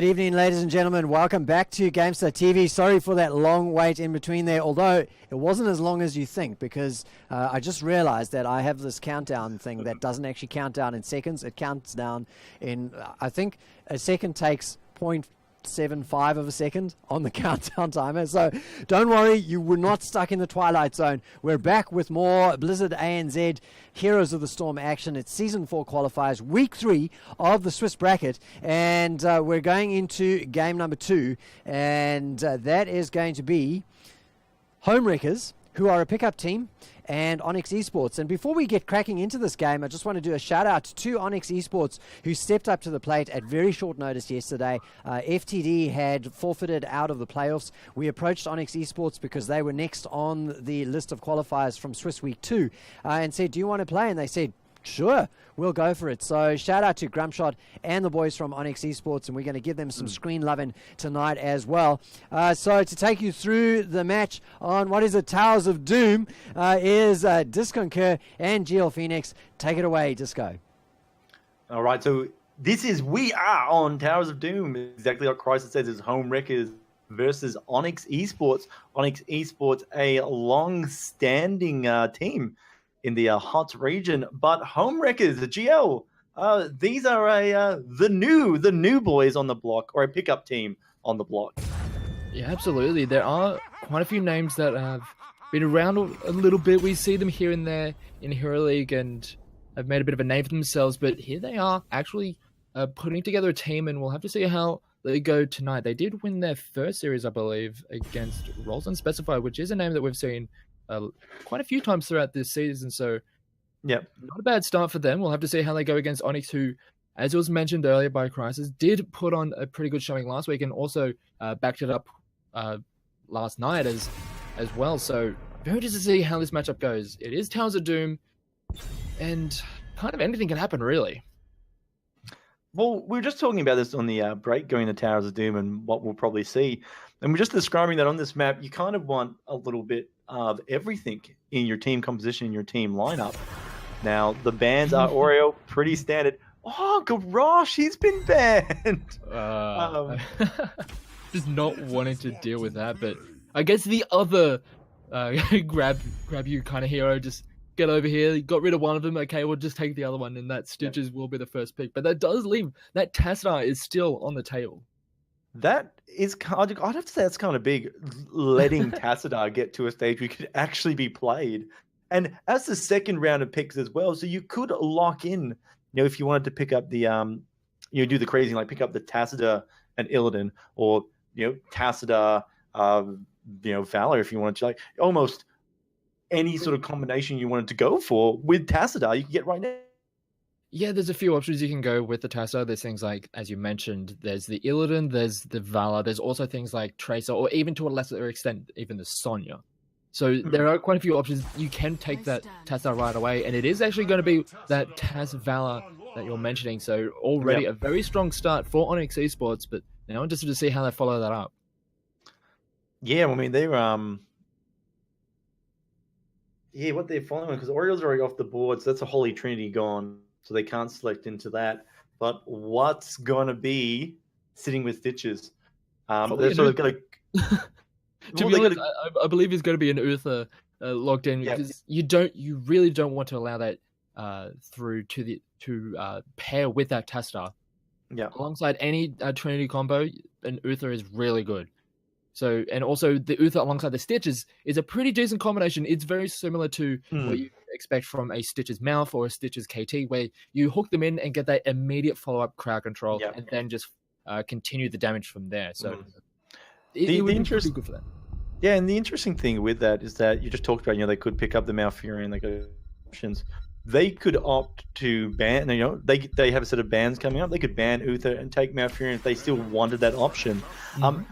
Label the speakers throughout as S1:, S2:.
S1: evening, ladies and gentlemen. Welcome back to Gamestar TV. Sorry for that long wait in between there, although it wasn't as long as you think, because I just realized that I have this countdown thing that doesn't actually count down in seconds. It counts down in, I think a second takes 0.75 of a second on the countdown timer. So don't worry, you were not stuck in the Twilight Zone. We're back with more Blizzard ANZ Heroes of the Storm action. It's Season 4 qualifiers, Week 3 of the Swiss bracket, and we're going into game number 2, and that is going to be Homewreckers, who are a pickup team, and Onyx Esports. And before we get cracking into this game, I just want to do a shout out to Onyx Esports, who stepped up to the plate at very short notice yesterday. FTD had forfeited out of the playoffs. We approached Onyx Esports because they were next on the list of qualifiers from Swiss Week 2 and said, do you want to play? And they said, sure, we'll go for it. So shout out to Grumpshot and the boys from Onyx Esports, and we're going to give them some screen loving tonight as well. So to take you through the match on what is the Towers of Doom is Disco Kerr and GL Phoenix. Take it away, Disco.
S2: All right, so we are on Towers of Doom. Exactly like Crisis says, is Homewreckers versus Onyx Esports. Onyx Esports, a long-standing team in the hot region, but Homewreckers, the GL, these are the new boys on the block, or a pickup team on the block.
S3: Yeah, absolutely. There are quite a few names that have been around a little bit. We see them here and there in Hero League and have made a bit of a name for themselves, but here they are actually putting together a team, and we'll have to see how they go tonight. They did win their first series, I believe, against Rolls Unspecified, which is a name that we've seen quite a few times throughout this season, so
S2: yeah,
S3: not a bad start for them. We'll have to see how they go against Onyx, who, as it was mentioned earlier by Crisis, did put on a pretty good showing last week and also backed it up last night as well. So very interested to see how this matchup goes. It is Towers of Doom, and kind of anything can happen, really.
S2: Well, we were just talking about this on the break, going to Towers of Doom and what we'll probably see, and we're just describing that on this map, you kind of want a little bit of everything in your team composition, in your team lineup. Now, the bans are Oreo, pretty standard. Oh, Garrosh, he's been banned.
S3: Just not wanting to deal with that, but I guess the other grab you kind of hero, just get over here. You got rid of one of them. Okay, we'll just take the other one, and that Stitches will be the first pick. But that does leave that Tassadar is still on the table.
S2: That is, I'd have to say that's kind of big, letting Tassadar get to a stage where he could actually be played. And as the second round of picks as well, so you could lock in, if you wanted to pick up the, do the crazy, like pick up the Tassadar and Illidan, or, Tassadar, Valor, if you wanted to, like almost any sort of combination you wanted to go for with Tassadar, you can get right now.
S3: Yeah, there's a few options you can go with the Tassadar. There's things like, as you mentioned, there's the Illidan, there's the Valor, there's also things like Tracer, or even to a lesser extent, even the Sonya. So there are quite a few options. You can take that Tassadar right away, and it is actually going to be that Taz Valor that you're mentioning. So already a very strong start for Onyx Esports, but now I'm interested to see how they follow that up.
S2: Yeah, I mean, they're what they're following, because Orioles are already off the board, so that's a Holy Trinity gone. So they can't select into that. But what's going to be sitting with Stitches? They're sort of going to...
S3: To be honest, I believe it's going to be an Uther logged in, because you really don't want to allow that through to pair with that Tassadar.
S2: Yeah. Alongside
S3: any Trinity combo, an Uther is really good. So, and also the Uther alongside the Stitches is a pretty decent combination. It's very similar to what you expect from a Stitches Mouth or a Stitches KT, where you hook them in and get that immediate follow-up crowd control, and then just continue the damage from there. So it would be pretty good for that.
S2: Yeah, and the interesting thing with that is that you just talked about, they could pick up the Malfurion, they got options. They could opt to ban, they have a set of bans coming up. They could ban Uther and take Malfurion if they still wanted that option. And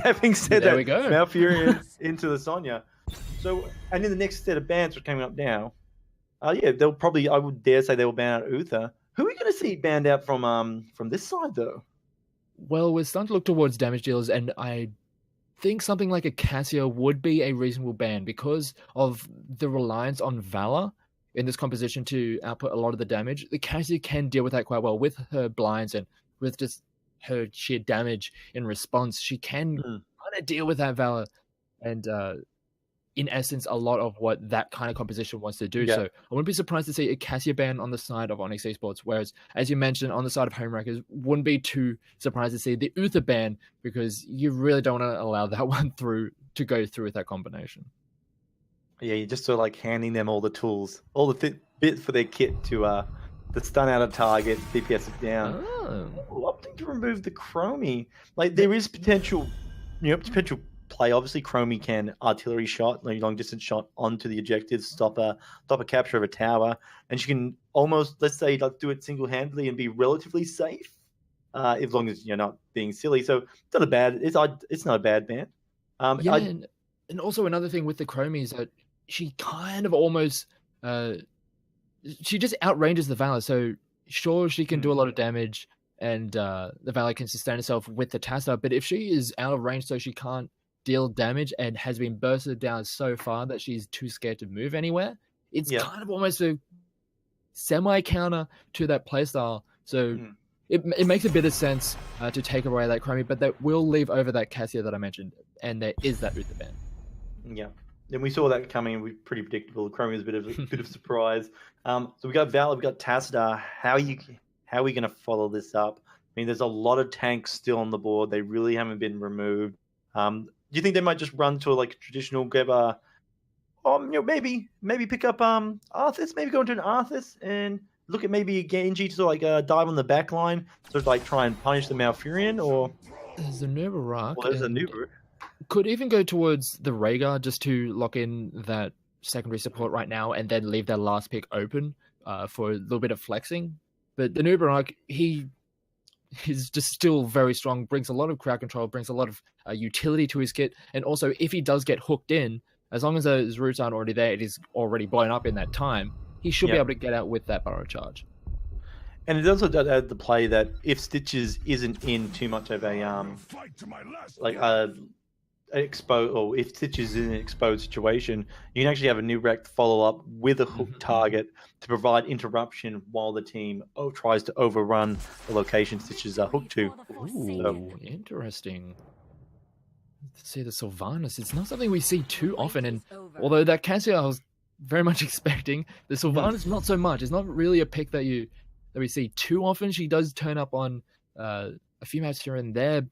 S2: having said that, Malfurion into the Sonya. So, and in the next set of bans which are coming up now, they'll probably, I would dare say, they will ban out Uther. Who are we going to see banned out from this side, though?
S3: Well, we're starting to look towards damage dealers, and I think something like a Cassia would be a reasonable ban because of the reliance on Valor in this composition to output a lot of the damage. The Cassia can deal with that quite well with her blinds and with just her sheer damage in response, she can kind of deal with that Valor. And in essence, a lot of what that kind of composition wants to do.
S2: Yeah.
S3: So I wouldn't be surprised to see a Cassia ban on the side of Onyx Esports, whereas, as you mentioned, on the side of Homewreckers, wouldn't be too surprised to see the Uther ban, because you really don't want to allow that one to go through with that combination.
S2: Yeah, you're just sort of like handing them all the tools, all the bits for their kit to stun out a target, DPS it down. Opting to remove the Chromie. Like, there is potential play. Obviously, Chromie can artillery shot, like long distance shot onto the objective, stop a capture of a tower, and she can almost, let's say, like, do it single handedly and be relatively safe, as long as you're not being silly. So it's not a bad ban.
S3: And also another thing with the Chromie is that she kind of almost she just outranges the Valor. So sure, she can do a lot of damage, and the Valor can sustain herself with the Tassa, but if she is out of range, so she can't deal damage and has been bursted down so far that she's too scared to move anywhere, it's kind of almost a semi-counter to that playstyle. So it makes a bit of sense to take away that Chromie, but that will leave over that Cassia that I mentioned, and there is that Uther ban.
S2: Yeah. And we saw that coming. We're pretty predictable. Chromie was a bit of a surprise. So we got Valor, we got Tassadar. How are we going to follow this up? I mean, there's a lot of tanks still on the board. They really haven't been removed. Do you think they might just run to a traditional grab? Maybe pick up Arthas. Maybe go into an Arthas and look at maybe a Genji to sort of dive on the back line, sort of try and punish the Malfurion, or
S3: there's a Nubarak.
S2: Well, there's a Nubarak.
S3: Could even go towards the Rhaegar just to lock in that secondary support right now, and then leave that last pick open for a little bit of flexing. But the Nubarak, he's just still very strong, brings a lot of crowd control, brings a lot of utility to his kit, and also if he does get hooked in, as long as those roots aren't already there, it is already blown up in that time, he should be able to get out with that Burrow Charge.
S2: And it also does add the play that if Stitches isn't in too much of if Stitches is in an exposed situation, you can actually have a Nubarak follow up with a hook target to provide interruption while the team tries to overrun the location Stitches are hooked to.
S3: Ooh, interesting. Let's see the Sylvanas. It's not something we see too often, and although that Cassia I was very much expecting, the Sylvanas not so much. It's not really a pick that we see too often. She does turn up on a few maps here and there,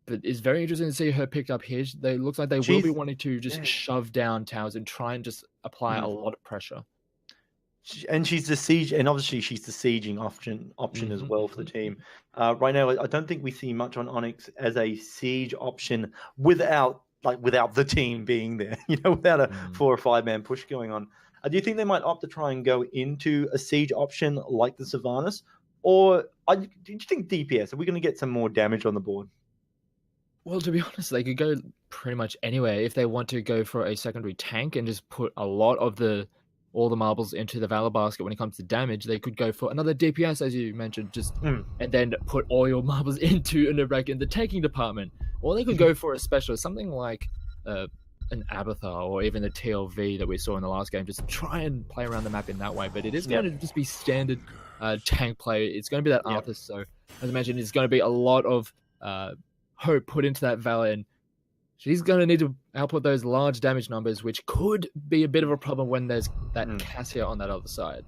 S3: but it's very interesting to see her picked up here. They looks like they will be wanting to just shove down towers and try and just apply a lot of pressure.
S2: And she's the siege, and obviously she's the sieging option as well for the team. Right now, I don't think we see much on Onyx as a siege option without the team being there. Without a 4 or 5 man push going on. Do you think they might opt to try and go into a siege option like the Sylvanas, or do you think DPS? Are we going to get some more damage on the board?
S3: Well, to be honest, they could go pretty much anywhere. If they want to go for a secondary tank and just put a lot of all the marbles into the Valor basket when it comes to damage, they could go for another DPS, as you mentioned, and then put all your marbles into an Nubarak in the tanking department. Or they could go for a specialist, something like an Abathar or even the TLV that we saw in the last game. Just try and play around the map in that way. But it is going to just be standard tank play. It's going to be that Arthas. So, as I mentioned, it's going to be a lot of hope put into that Valor, and she's going to need to output those large damage numbers, which could be a bit of a problem when there's that Cassia on that other side.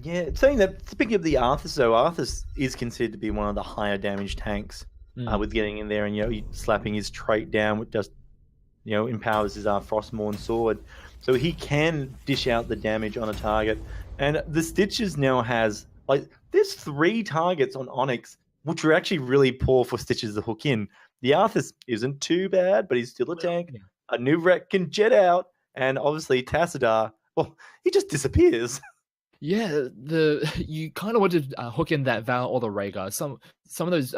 S2: Yeah, saying that, speaking of the Arthas, though, Arthas is considered to be one of the higher damage tanks with getting in there and slapping his trait down, which just empowers his Frostmourne sword, so he can dish out the damage on a target. And the Stitches now has there's 3 targets on Onyx which are actually really poor for Stitches to hook in. The Arthas isn't too bad, but he's still a tank. A Nubarak can jet out, and obviously Tassadar, well, he just disappears.
S3: Yeah, you kind of want to hook in that Val or the Rhaegar. Some of those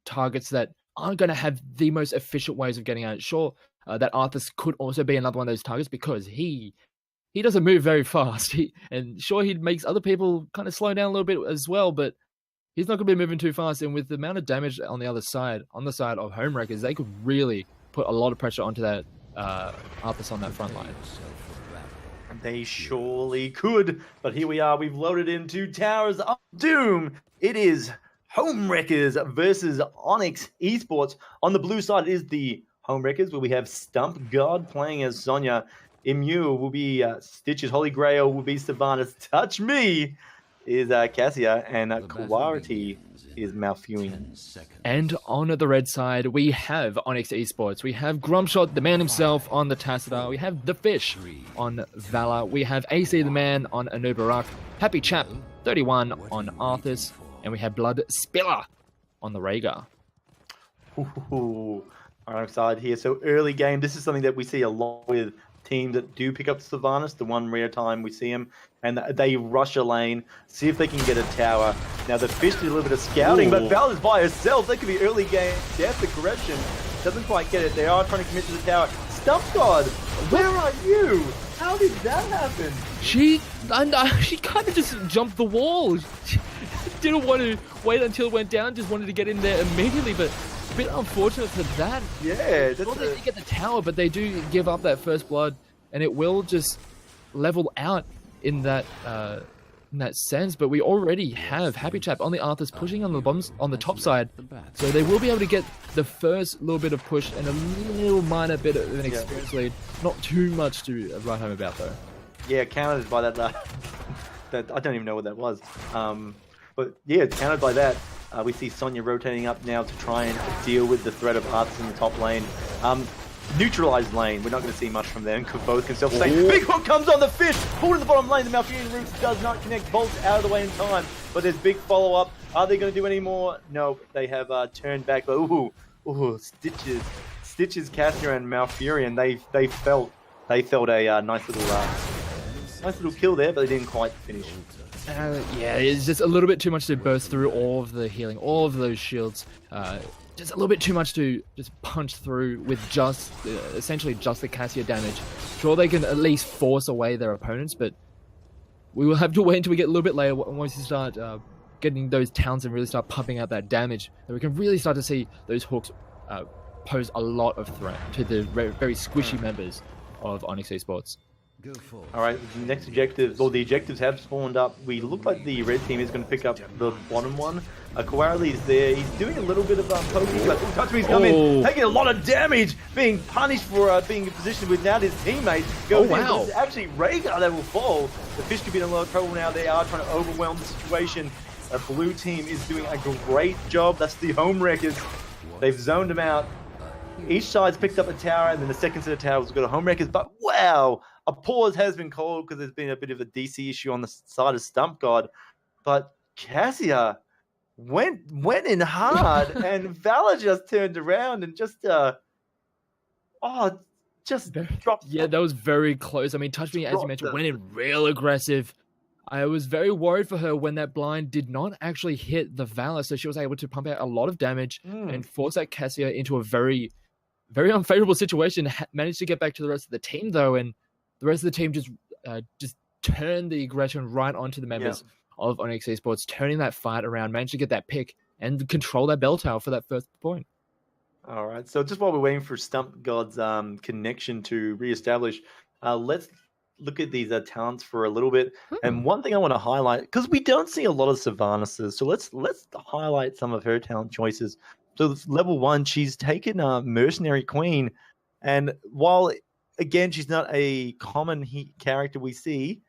S3: targets that aren't going to have the most efficient ways of getting out. Sure, that Arthas could also be another one of those targets because he doesn't move very fast. He makes other people kind of slow down a little bit as well, but he's not going to be moving too fast. And with the amount of damage on the other side, on the side of Homewreckers, they could really put a lot of pressure onto that Arthas on that front line.
S2: They surely could. But here we are. We've loaded into Towers of Doom. It is Homewreckers versus Onyx Esports. On the blue side is the Homewreckers, where we have Stump God playing as Sonya. Immune will be Stitches. Holy Grail will be Sylvanas. Touch Me is Cassia. And Clarity is Malfurion.
S3: And on the red side, we have Onyx Esports. We have Grumshot, the man himself, on the Tassadar. We have The Fish on Valor. We have AC the Man on Anubarak. Happy Chap, 31 on Arthas. And we have Blood Spiller on the Rhaegar.
S2: Ooh, I'm excited here. So early game, this is something that we see a lot with teams that do pick up Sylvanas, the one rare time we see him, and they rush a lane, see if they can get a tower. Now the Fish did a little bit of scouting, but Val is by herself. That could be early game death aggression. Doesn't quite get it. They are trying to commit to the tower. Stump God, where are you? How did that happen?
S3: She kind of just jumped the wall. She didn't want to wait until it went down, just wanted to get in there immediately, but a bit unfortunate for that.
S2: Yeah,
S3: they did get the tower, but they do give up that first blood, and it will just level out in that sense. But we already have Happy Chap on the Arthas pushing on the bombs on the top side, so they will be able to get the first little bit of push and a little minor bit of an experience lead. Not too much to write home about though.
S2: Yeah, countered by that. That I don't even know what that was. But yeah, countered by that. We see Sonya rotating up now to try and deal with the threat of Arthas in the top lane. Neutralized lane, we're not going to see much from them because both can self-sustain. Big hook comes on the Fish, pulled in the bottom lane. The Malfurion Roots does not connect. Bolts out of the way in time, but there's big follow-up. Are they going to do any more? No, they have turned back. But ooh, Stitches, Cassia, and Malfurion. They felt a nice little kill there, but they didn't quite finish.
S3: Yeah, it's just a little bit too much to burst through all of the healing, all of those shields. Just a little bit too much to just punch through with just, essentially just the Cassia damage. Sure, they can at least force away their opponents, but we will have to wait until we get a little bit later once we start getting those towns and really start pumping out that damage. That we can really start to see those hooks pose a lot of threat to the very squishy members of Onyx Esports.
S2: All right, the next objective, or the objectives have spawned up. We look like the red team is going to pick up the bottom one. Kawari is there. He's doing a little bit of poking, but Touch Me's coming, taking a lot of damage, being punished for being in position with now his teammate. It's actually Rhaegar that will fall. The Fish could be in a lot of trouble now. They are trying to overwhelm the situation. The blue team is doing a great job. That's the Homewreckers. They've zoned them out. Each side's picked up a tower, and then the second set of towers got a Homewreckers. But wow, a pause has been called because there's been a bit of a DC issue on the side of Stump God. But Cassia went in hard, and Valor just turned around and just dropped.
S3: Yeah, that was very close. I mean, Touch Me, as you mentioned, went in real aggressive. I was very worried for her when that blind did not actually hit the Valor, so she was able to pump out a lot of damage and force that Cassia into a very, very unfavorable situation. Managed to get back to the rest of the team though, and the rest of the team just turned the aggression right onto the members of Onyx Esports, turning that fight around, managed to get that pick and control that bell tower for that first point.
S2: All right, so just while we're waiting for Stump God's connection to reestablish, let's look at these talents for a little bit. And one thing I want to highlight, because we don't see a lot of Sylvanas, so let's highlight some of her talent choices. So level 1, she's taken Mercenary Queen, and while again she's not a common character we see,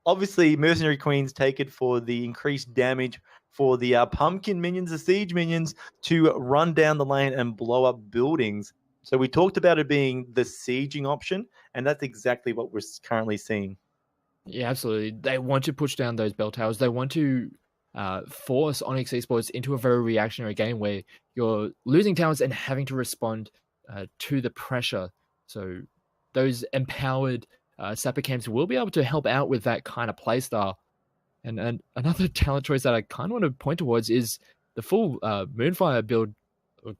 S2: obviously Mercenary Queen's taken for the increased damage for the pumpkin minions, the siege minions, to run down the lane and blow up buildings. So we talked about it being the sieging option, and that's exactly what we're currently seeing.
S3: Yeah, absolutely. They want to push down those bell towers. They want to force Onyx Esports into a very reactionary game where you're losing towers and having to respond to the pressure. So those empowered Sapper camps will be able to help out with that kind of playstyle. And another talent choice that I kind of want to point towards is the full Moonfire build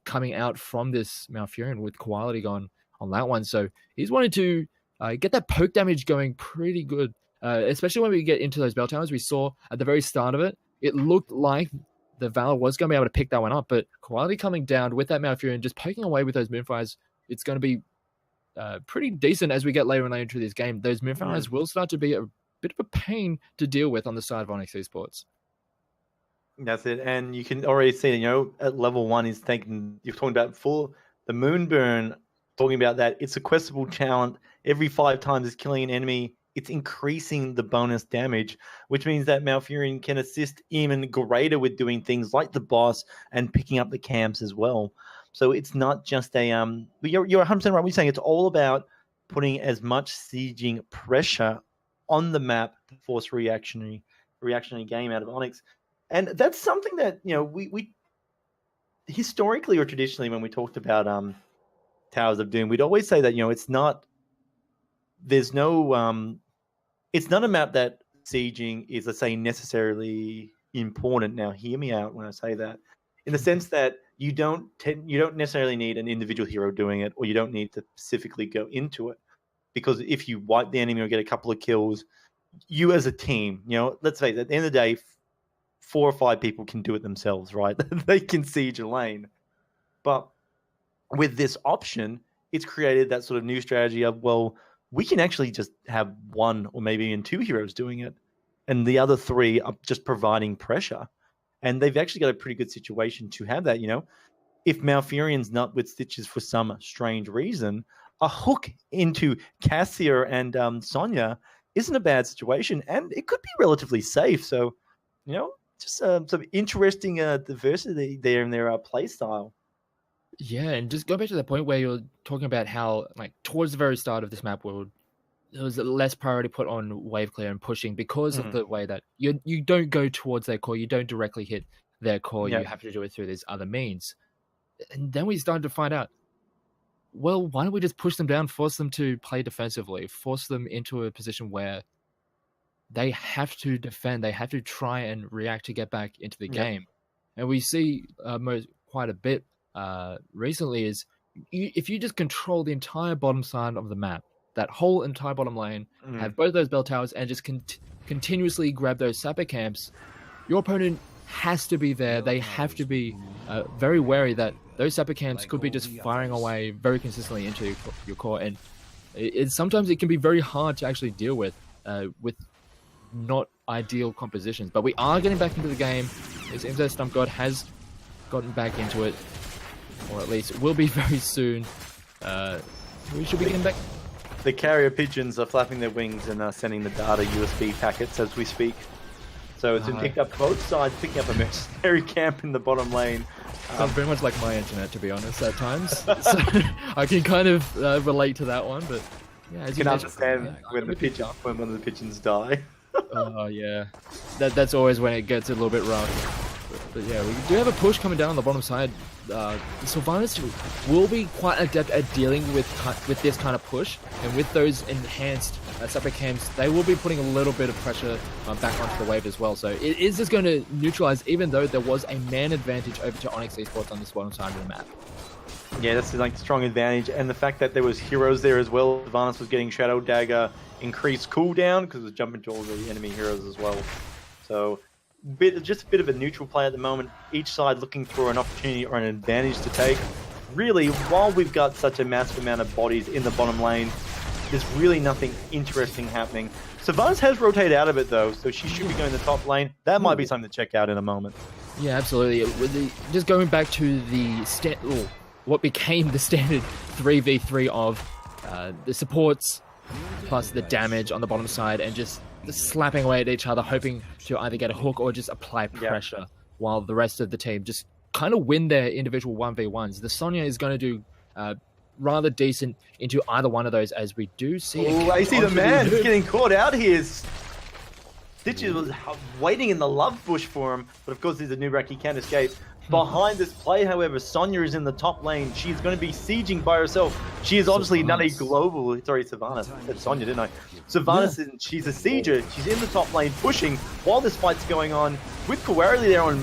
S3: coming out from this Malfurion with quality gone on that one. So he's wanted to get that poke damage going pretty good, especially when we get into those bell towers. We saw at the very start of it, it looked like the Valor was going to be able to pick that one up, but quality coming down with that Malfurion, just poking away with those Moonfires, it's going to be pretty decent as we get later and later into this game. Those Mirfires will start to be a bit of a pain to deal with on the side of Onyx Esports.
S2: That's it. And you can already see, at level 1, you're talking about the Moonburn, talking about that. It's a questable talent. Every 5 times it's killing an enemy, it's increasing the bonus damage, which means that Malfurion can assist even greater with doing things like the boss and picking up the camps as well. So it's not just a but you're 100% right when you're saying it's all about putting as much sieging pressure on the map to force reactionary game out of Onyx. And that's something that, we historically or traditionally, when we talked about Towers of Doom, we'd always say that, it's not a map that sieging is, let's say, necessarily important. Now, hear me out when I say that, in the sense that you don't necessarily need an individual hero doing it, or you don't need to specifically go into it, because if you wipe the enemy or get a couple of kills, you as a team, let's face it, at the end of the day, 4 or 5 people can do it themselves, right? They can siege a lane. But with this option, it's created that sort of new strategy of, well, we can actually just have 1 or maybe even 2 heroes doing it, and the other 3 are just providing pressure. And they've actually got a pretty good situation to have that, If Malfurion's not with Stitches for some strange reason, a hook into Cassia and Sonya isn't a bad situation, and it could be relatively safe. So, just some interesting diversity there in their play style.
S3: Yeah, and just go back to the point where you're talking about how, like, towards the very start of this map world, there was less priority put on wave clear and pushing because of the way that you don't go towards their core, you don't directly hit their core, you have to do it through these other means. And then we started to find out, well, why don't we just push them down, force them to play defensively, force them into a position where they have to defend, they have to try and react to get back into the game. And we see quite a bit recently is if you just control the entire bottom side of the map, that whole entire bottom lane, have both those bell towers, and just continuously grab those sapper camps, your opponent has to be there. They have to be very wary that those sapper camps could be just firing away very consistently into your core, and sometimes it can be very hard to actually deal with not ideal compositions. But we are getting back into the game. It seems that Stump God has gotten back into it, or at least will be very soon. We should be getting back.
S2: The carrier pigeons are flapping their wings and sending the data USB packets as we speak. So it's been picked up both sides, picking up a mercenary camp in the bottom lane.
S3: Sounds very much like my internet, to be honest, at times. So I can kind of relate to that one, but yeah, as
S2: you can understand when one of the pigeons die.
S3: Oh yeah, that's always when it gets a little bit rough. But yeah, we do have a push coming down on the bottom side. Sylvanas will be quite adept at dealing with this kind of push, and with those enhanced sapper cams, they will be putting a little bit of pressure back onto the wave as well. So it is just going to neutralize, even though there was a man advantage over to Onyx Esports on this bottom side of the map.
S2: Yeah, that's like a strong advantage, and the fact that there was heroes there as well. Sylvanas was getting Shadow Dagger increased cooldown because it was jumping to all the enemy heroes as well. So just a bit of a neutral play at the moment. Each side looking for an opportunity or an advantage to take. Really, while we've got such a massive amount of bodies in the bottom lane, there's really nothing interesting happening. Sylvanas has rotated out of it though, so she should be going to the top lane. That might be something to check out in a moment.
S3: Yeah, absolutely. Just going back to what became the standard 3v3 of the supports plus the damage on the bottom side, and just slapping away at each other, hoping to either get a hook or just apply pressure, while the rest of the team just kind of win their individual 1v1s. The Sonya is going to do rather decent into either one of those, as we do see.
S2: Oh, I see the man getting caught out here. Stitches was waiting in the love bush for him, but of course there's a Nubrak, he can't escape. Behind this play, however, Sonya is in the top lane. She's going to be sieging by herself. She is obviously not a global... Sorry, Sylvanas. I said Sonya, didn't I? Sylvanas, she's a sieger. She's in the top lane pushing while this fight's going on. With Kawarili there on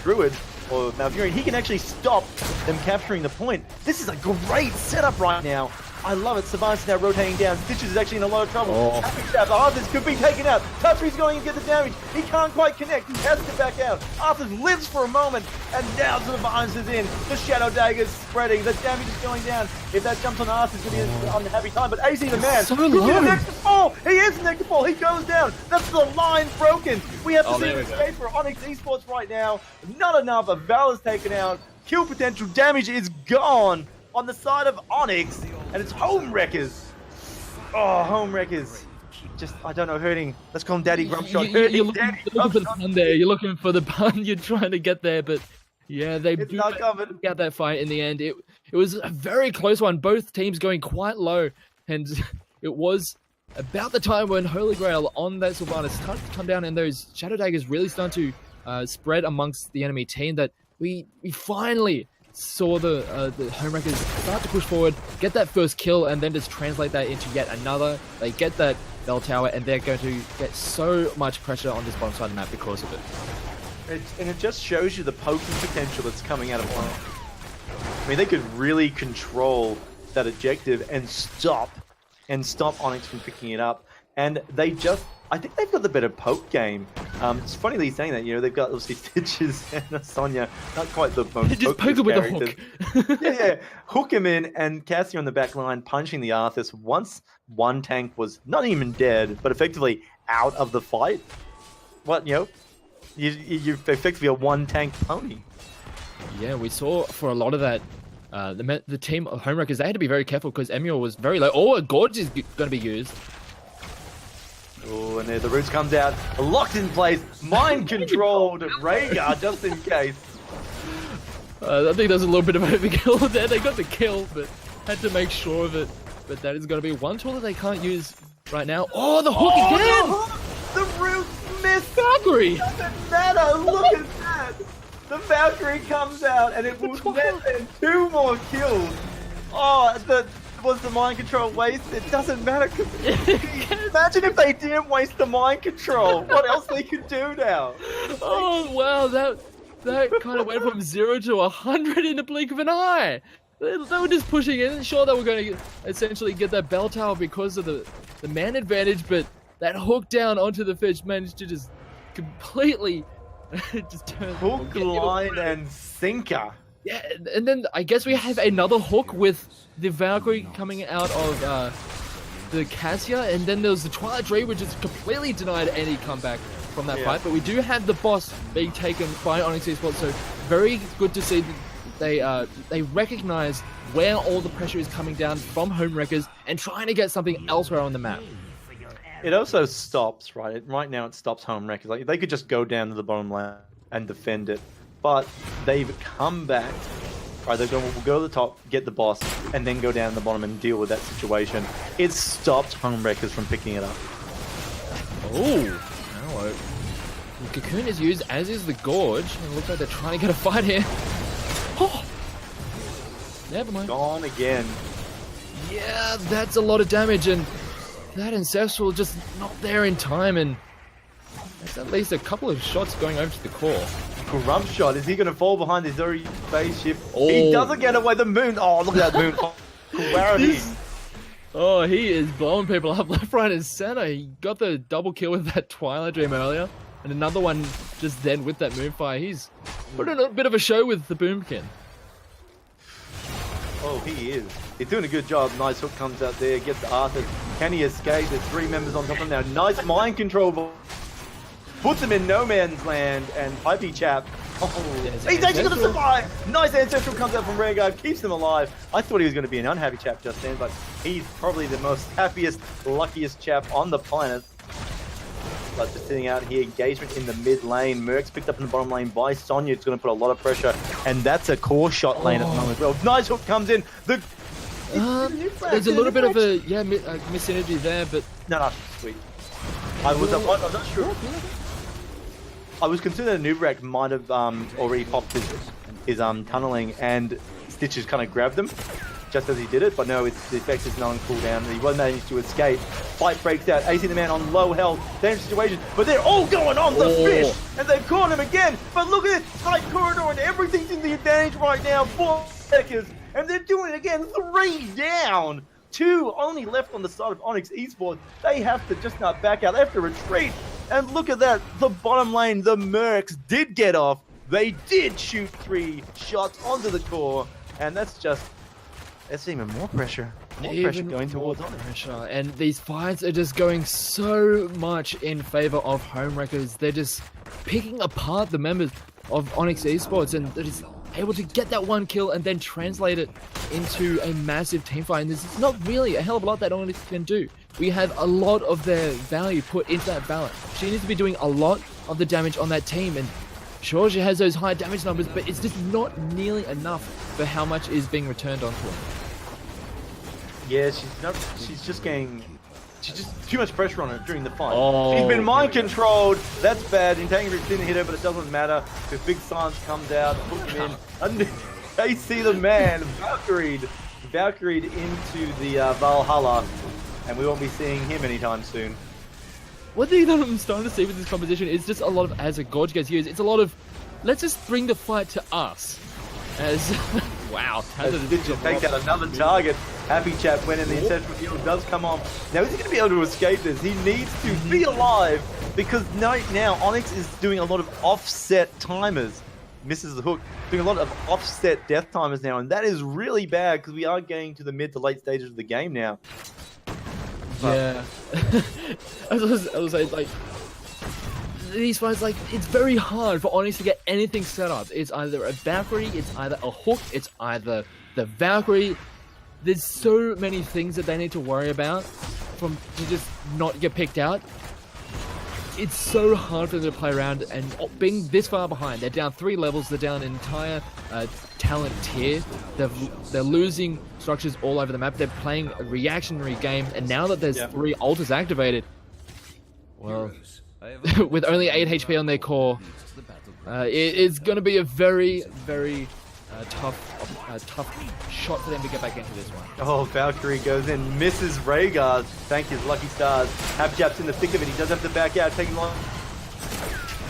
S2: Druid, or Malfurion, he can actually stop them capturing the point. This is a great setup right now I love it. Sylvanas is now rotating down. Stitches is actually in a lot of trouble.
S3: Oh.
S2: Happy Chap, Arthur's could be taken out. Touchry's going to get the damage. He can't quite connect. He has to back out. Arthur lives for a moment, and now Sylvanas is in. The Shadow Dagger's spreading. The damage is going down. If that jumps on Arthur, it's going to be an unhappy time. But AC the man,
S3: So
S2: he's
S3: low.
S2: next to fall. He is next to fall. He goes down. That's the line broken. We have to see an escape for Onyx Esports right now. Not enough. A Valor's taken out. Kill potential damage is gone on the side of Onyx, and it's Homewreckers. Oh, Homewreckers. Just, I don't know, hurting. Let's call him Daddy Grumpshot.
S3: You're looking for the pun there. You're looking for the pun. You're trying to get there, but yeah, they
S2: It's not covered.
S3: got that fight in the end. It was a very close one. Both teams going quite low, and it was about the time when Holy Grail on that Sylvanas started to come down, and those Shadow Daggers really started to spread amongst the enemy team. That we finally saw the Homewreckers start to push forward, get that first kill, and then just translate that into yet another. They get that bell tower, and they're going to get so much pressure on this bottom side of the map because of it.
S2: And it just shows you the poking potential that's coming out of Onyx. I mean, they could really control that objective and stop Onyx from picking it up. And they just, I think they've got the better poke game. It's funny that he's saying that, you know, they've got obviously Stitches and Sonya, not quite the most
S3: Just poke him with a hook.
S2: yeah. Hook him in, and Cassie on the back line punching the Arthas once one tank was not even dead, but effectively out of the fight. What, you know, you're effectively a one tank pony.
S3: Yeah, we saw for a lot of that, the team of Homewreckers, they had to be very careful because Emil was very low. Oh, a Gorge is going to be used.
S2: Oh, and there the Roots comes out, locked in place, mind-controlled Rhaegar, just in case.
S3: I think there's a little bit of overkill there. They got the kill, but had to make sure of it. But that is going to be one tool that they can't use right now. Oh, the hook again!
S2: The Roots missed!
S3: Valkyrie!
S2: Doesn't matter, look at that! The Valkyrie comes out, and it will net them 2 more kills. Oh, was the mind control wasted? It doesn't matter. Imagine if they didn't waste the mind control. What else they could do now?
S3: Oh wow, that kind of went from 0 to 100 in the blink of an eye. They were just pushing in. Sure, they were going to essentially get that bell tower because of the man advantage, but that hook down onto the fish managed to just completely just turn.
S2: Hook, line, and sinker.
S3: Yeah, and then I guess we have another hook with the Valkyrie coming out of the Cassia, and then there's the Twilight Dream, which is completely denied any comeback from that fight. But we do have the boss being taken by Onyx Esports, so very good to see that they recognize where all the pressure is coming down from Homewreckers and trying to get something elsewhere on the map.
S2: It also stops, right? Right now it stops Homewreckers. Like, they could just go down to the bottom lane and defend it. But they've come back. Right, they're going to go to the top, get the boss, and then go down to the bottom and deal with that situation. It stopped Homewreckers from picking it up.
S3: Oh, now the Cocoon is used, as is the Gorge, and it looks like they're trying to get a fight here. Oh, never mind.
S2: Gone again.
S3: Yeah, that's a lot of damage, and that Ancestral just not there in time, and there's at least a couple of shots going over to the core.
S2: Grump shot. Is he going to fall behind his Zuri spaceship?
S3: Oh.
S2: He doesn't get away. The moon. Oh, look at that moon. Clarity.
S3: Oh, he is blowing people up left, right, and center. He got the double kill with that Twilight Dream earlier, and another one just then with that Moonfire. He's putting a bit of a show with the Boomkin.
S2: Oh, he is. He's doing a good job. Nice hook comes out there. Gets Arthur. Can he escape? There's 3 members on top of him now. Nice mind control. Puts him in no man's land, and Pipey Chap. Oh, he's actually going to survive. Nice Ancestral comes out from Rhaegar, keeps him alive. I thought he was going to be an unhappy chap just then, but he's probably the most happiest, luckiest chap on the planet. But just sitting out here, engagement in the mid lane. Merc's picked up in the bottom lane by Sonya. It's going to put a lot of pressure, and that's a core shot lane at the moment as well. Nice hook comes in.
S3: There's a little bit of a misynergy there, but
S2: no, sweet. I was not sure. I was concerned that Nubrak might have already popped his tunneling, and Stitches kind of grabbed them just as he did it, but no, the effect is not on cooldown. He wasn't managed to escape. Fight breaks out. AC the man on low health. Dangerous situation, but they're all going on the fish, and they've caught him again. But look at this tight corridor, and everything's in the advantage right now for Homewreckers, and they're doing it again. 3 down. 2 only left on the side of Onyx Esports. They have to just not back out. They have to retreat. And look at that. The bottom lane, the Mercs did get off. They did shoot 3 shots onto the core. And that's even more pressure. More pressure going towards Onyx.
S3: And these fights are just going so much in favor of Homewreckers. They're just picking apart the members of Onyx Esports, and they're just able to get that 1 kill and then translate it into a massive team fight. And there's not really a hell of a lot that Onyx can do. We have a lot of their value put into that Valor. She needs to be doing a lot of the damage on that team, and sure, she has those high damage numbers, but it's just not nearly enough for how much is being returned onto her.
S2: Yeah, she's just too much pressure on her during the fight. Oh, she's been mind controlled. That's bad. Integrity didn't hit her, but it doesn't matter because Big Silence comes out, puts him in. And they see the man Valkyried into the Valhalla, and we won't be seeing him anytime soon.
S3: One thing that I'm starting to see with this composition is just a lot of, as a Gorge gets used, it's a lot of, let's just bring the fight to us. As wow,
S2: Stitches takes out another target. Happy Chap went in, the Ancestral Heal does come on. Now is he going to be able to escape this? He needs to be alive because right now Onyx is doing a lot of offset timers. Misses the hook, doing a lot of offset death timers now, and that is really bad because we are getting to the mid to late stages of the game now.
S3: Yeah, I was saying, like, these fights, like, it's very hard for Onyx to get anything set up. It's either a Valkyrie, it's either a hook, it's either the Valkyrie. There's so many things that they need to worry about to just not get picked out. It's so hard for them to play around, and being this far behind, they're down 3 levels, they're down an entire talent tier. They're losing structures all over the map. They're playing a reactionary game, and now that there's 3 altars activated, well, with only 8 HP on their core, it's going to be a very, very tough shot for them to get back into this one.
S2: Oh, Valkyrie goes in, misses Rhaegar. Thank his lucky stars. Habjap's in the thick of it. He does have to back out, taking long.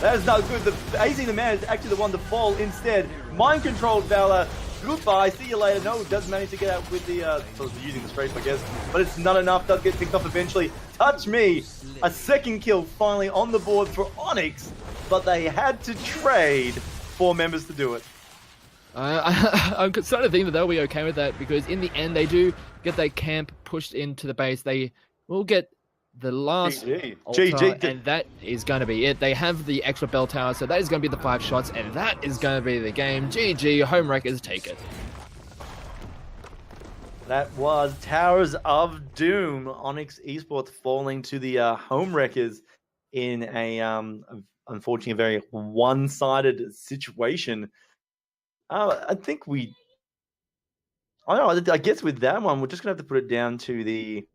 S2: That is not good. The AZ the man is actually the one to fall instead. Mind-controlled Valor. Goodbye, see you later. No, does manage to get out with the, using the strafe, I guess. But it's not enough, does get picked off eventually. Touch me! A second kill finally on the board for Onyx, but they had to trade 4 members to do it.
S3: I'm starting to think that they'll be okay with that, because in the end they do get that camp pushed into the base. They will get the last altar, and that is going to be it. They have the extra bell tower, so that is going to be the 5 shots, and that is going to be the game. GG, Homewreckers take it.
S2: That was Towers of Doom. Onyx Esports falling to the Homewreckers in a, unfortunately, a very one-sided situation. I think I guess with that one, we're just going to have to put it down to the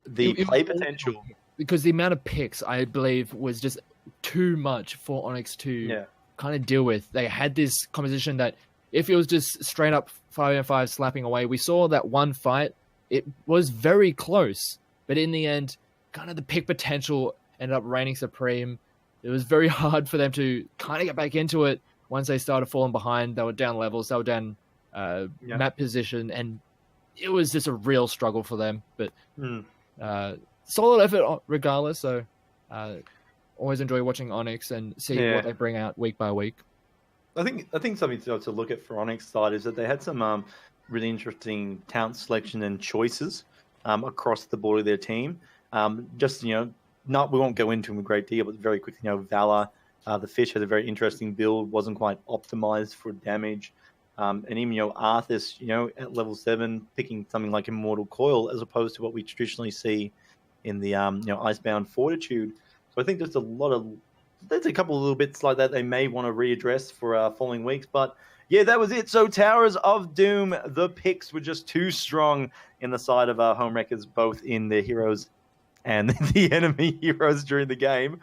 S2: play potential.
S3: Because the amount of picks, I believe, was just too much for Onyx to kind of deal with. They had this composition that if it was just straight up 5v5 slapping away, we saw that one fight, it was very close. But in the end, kind of the pick potential ended up reigning supreme. It was very hard for them to kind of get back into it. Once they started falling behind, they were down levels, they were down map position, and it was just a real struggle for them. But solid effort regardless, so always enjoy watching Onyx and see what they bring out week by week.
S2: I think something to look at for Onyx side is that they had some really interesting talent selection and choices across the board of their team. We won't go into them a great deal, but very quickly, Valor, the Fish has a very interesting build, wasn't quite optimized for damage. And even, Arthas, at level 7, picking something like Immortal Coil as opposed to what we traditionally see in the, Icebound Fortitude. So I think there's a couple of little bits like that they may want to readdress for following weeks. But yeah, that was it. So Towers of Doom, the picks were just too strong in the side of Homewreckers, both in their heroes and the enemy heroes during the game.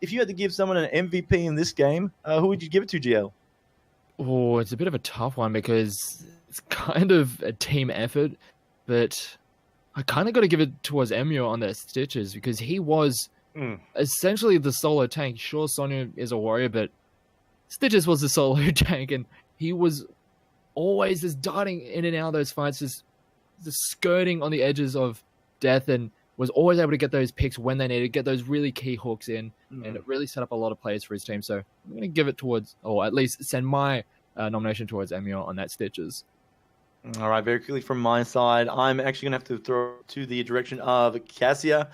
S2: If you had to give someone an MVP in this game, who would you give it to, GL?
S3: Oh, it's a bit of a tough one because it's kind of a team effort, but I kind of got to give it towards Emio on the Stitches because he was essentially the solo tank. Sure, Sonya is a warrior, but Stitches was the solo tank, and he was always just darting in and out of those fights, just skirting on the edges of death and was always able to get those picks when they needed, get those really key hooks in, and it really set up a lot of plays for his team. So I'm going to give it towards, or at least send my nomination towards Emil on that Stitches.
S2: All right, very quickly from my side, I'm actually going to have to throw to the direction of Cassia.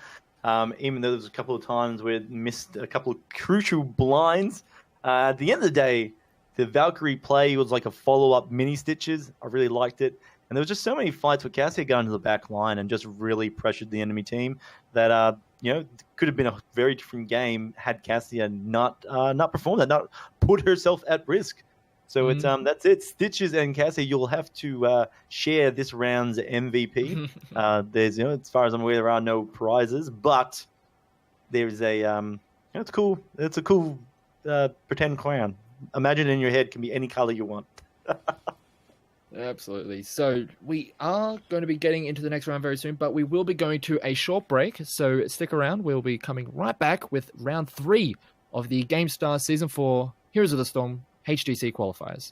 S2: Even though there was a couple of times where it missed a couple of crucial blinds. At the end of the day, the Valkyrie play was like a follow-up mini Stitches. I really liked it. And there was just so many fights with Cassia going to the back line and just really pressured the enemy team that, could have been a very different game had Cassia not performed that, not put herself at risk. So it's that's it. Stitches and Cassie, you'll have to share this round's MVP. There's, as far as I'm aware, there are no prizes, but there's a it's cool. It's a cool pretend crown. Imagine in your head can be any color you want.
S3: Absolutely. So we are going to be getting into the next round very soon, but we will be going to a short break. So stick around. We'll be coming right back with round 3 of the GameStar Season 4 Heroes of the Storm HGC qualifiers.